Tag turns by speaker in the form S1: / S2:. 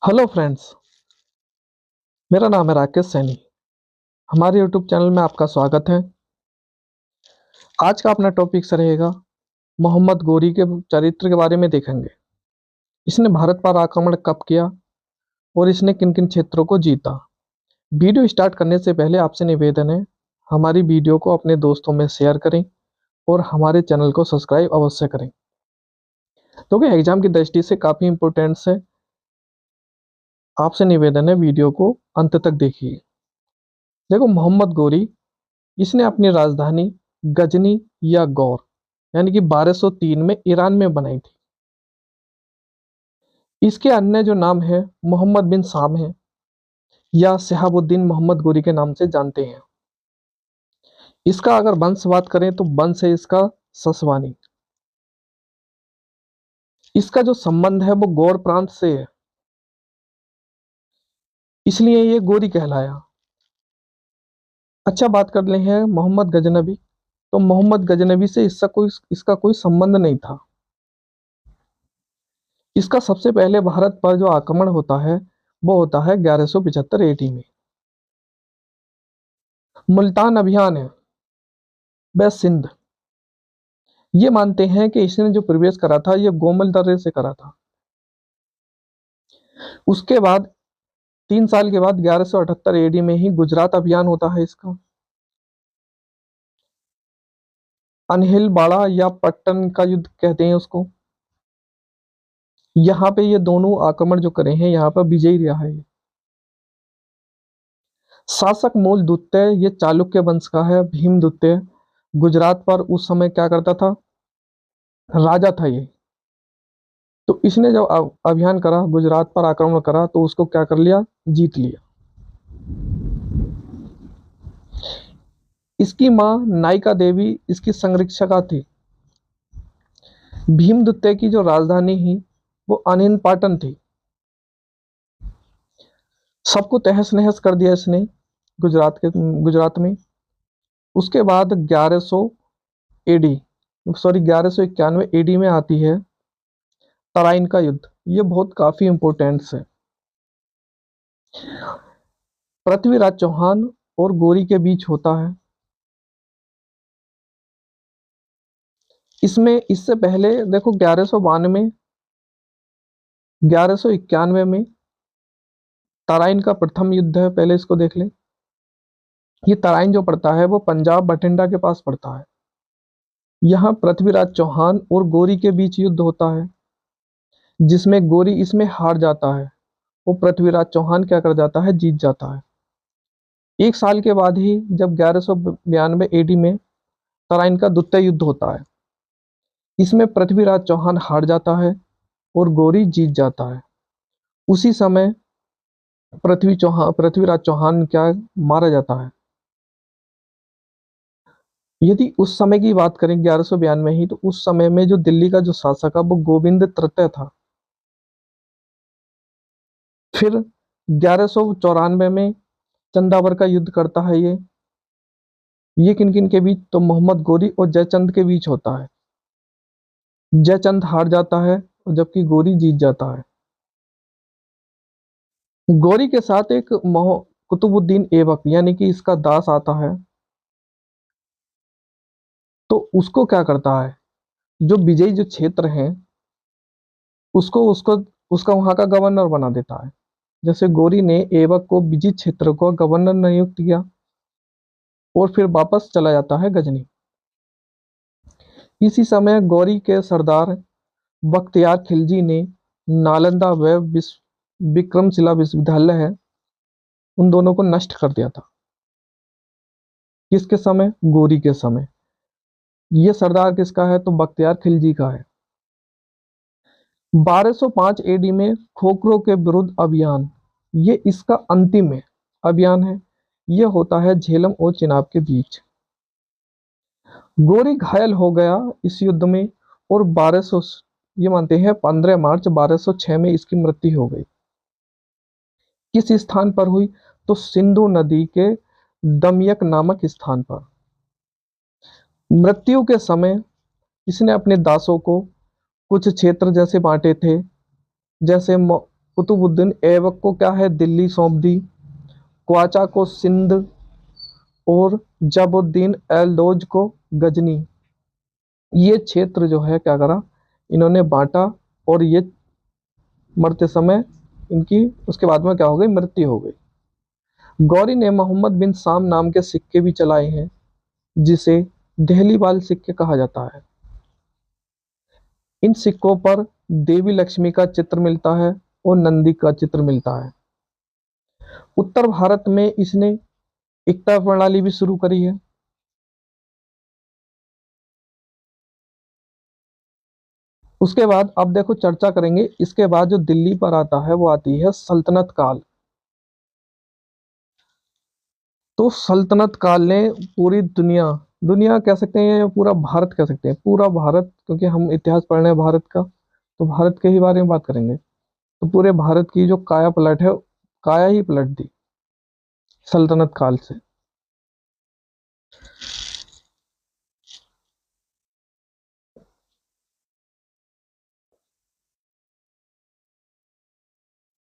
S1: Hello friends. मेरा नाम है राकेश सैनी। हमारे यूट्यूब चैनल में आपका स्वागत है। आज का अपना टॉपिक से रहेगा मोहम्मद गोरी के चरित्र के बारे में देखेंगे। इसने भारत पर आक्रमण कब किया और इसने किन किन क्षेत्रों को जीता। वीडियो स्टार्ट करने से पहले आपसे निवेदन है, हमारी वीडियो को अपने दोस्तों में शेयर करें और हमारे चैनल को सब्सक्राइब अवश्य करें, क्योंकि एग्जाम की दृष्टि से काफ़ी इंपॉर्टेंट है। आपसे निवेदन है, वीडियो को अंत तक देखिए। देखो, मोहम्मद गोरी इसने अपनी राजधानी गजनी या गौर यानी कि 1203 में ईरान में बनाई थी। इसके अन्य जो नाम है मोहम्मद बिन साम है या शहाबुद्दीन मोहम्मद गोरी के नाम से जानते हैं। इसका अगर वंश बात करें तो वंश है इसका ससवानी। इसका जो संबंध है वो गौर प्रांत से है, इसलिए ये गोरी कहलाया। अच्छा, बात कर ले हैं मोहम्मद गजनबी। तो मोहम्मद गजनबी से इसका कोई संबंध नहीं था। इसका सबसे पहले भारत पर जो आक्रमण होता है वो होता है 1175 एडी में। मुल्तान अभियान है वह सिंध। ये मानते हैं कि इसने जो प्रवेश करा था ये गोमल दर्रे से करा था। उसके बाद 3 साल के बाद 1178 एडी में ही गुजरात अभियान होता है इसका। अनहिलवाड़ा या पट्टन का युद्ध कहते हैं उसको। यहाँ पे ये दोनों आक्रमण जो करे हैं यहाँ पर विजयी रहा है। शासक मूल द्वितीय ये चालुक्य वंश का है, भीम द्वितीय। गुजरात पर उस समय क्या करता था, राजा था ये। तो इसने जब अभियान करा, गुजरात पर आक्रमण करा, तो उसको क्या कर लिया, जीत लिया। इसकी मां नायिका देवी इसकी संरक्षिका थी। भीम द्वितीय की जो राजधानी ही वो अनिन पाटन थी। सबको तहस नहस कर दिया इसने गुजरात में। उसके बाद 1100 एडी, सॉरी 1191 एडी में आती है तराइन का युद्ध। ये बहुत काफी इंपोर्टेंट है। पृथ्वीराज चौहान और गोरी के बीच होता है। इसमें इससे पहले देखो 1192 1191 में तराइन का प्रथम युद्ध है, पहले इसको देख ले। ये तराइन जो पड़ता है वो पंजाब बठिंडा के पास पड़ता है। यहाँ पृथ्वीराज चौहान और गोरी के बीच युद्ध होता है, जिसमें गोरी इसमें हार जाता है। वो पृथ्वीराज चौहान क्या कर जाता है, जीत जाता है। 1 साल के बाद ही जब 1192 एडी में तराइन का द्वितीय युद्ध होता है, इसमें पृथ्वीराज चौहान हार जाता है और गोरी जीत जाता है। उसी समय पृथ्वीराज चौहान क्या मारा जाता है। यदि उस समय की बात करें 1192 ही, तो उस समय में जो दिल्ली का जो शासक है वो गोविंद तृतीय था। फिर 1194 में चंदावर का युद्ध करता है ये किन किन के बीच, तो मोहम्मद गोरी और जयचंद के बीच होता है। जयचंद हार जाता है जबकि गोरी जीत जाता है। गोरी के साथ एक कुतुबुद्दीन ऐबक यानी कि इसका दास आता है। तो उसको क्या करता है, जो विजयी जो क्षेत्र है उसको उसको उसका वहां का गवर्नर बना देता है। जैसे गोरी ने ऐबक को विजयी क्षेत्र को गवर्नर नियुक्त किया और फिर वापस चला जाता है गजनी। इसी समय गौरी के सरदार बख्तियार खिलजी ने नालंदा व विक्रमशिला विश्वविद्यालय है उन दोनों को नष्ट कर दिया था। किसके समय, गोरी के समय। ये सरदार किसका है, तो बख्तियार खिलजी का है। 1205 एडी में खोखरों के विरुद्ध अभियान, ये इसका अंतिम है अभियान है। ये होता है झेलम और चिनाब के बीच। गोरी घायल हो गया इस युद्ध में और 1200, ये मानते हैं 15 मार्च 1206 में इसकी मृत्यु हो गई। किस स्थान पर हुई, तो सिंधु नदी के दमयक नामक स्थान पर। मृत्यु के समय इसने अपने दासों को कुछ क्षेत्र जैसे बांटे थे, जैसे कुतुबुद्दीन ऐबक को क्या है, दिल्ली सौंप दी, ख्वाजा को सिंध और जबुद्दीन एलदौज को गजनी। ये क्षेत्र जो है क्या करा, इन्होंने बांटा, और ये मरते समय इनकी उसके बाद में क्या हो गई, मृत्यु हो गई। गौरी ने मोहम्मद बिन साम नाम के सिक्के भी चलाए हैं, जिसे देहलीवाल सिक्के कहा जाता है। इन सिक्कों पर देवी लक्ष्मी का चित्र मिलता है और नंदी का चित्र मिलता है। उत्तर भारत में इसने एकता प्रणाली भी शुरू करी है। उसके बाद अब देखो चर्चा करेंगे, इसके बाद जो दिल्ली पर आता है वो आती है सल्तनत काल। तो सल्तनत काल ने पूरी दुनिया, दुनिया कह सकते हैं या पूरा भारत कह सकते हैं, पूरा भारत, क्योंकि हम इतिहास पढ़ रहे हैं भारत का, तो भारत के ही बारे में बात करेंगे। तो पूरे भारत की जो काया पलट है, काया ही पलट दी सल्तनत काल से।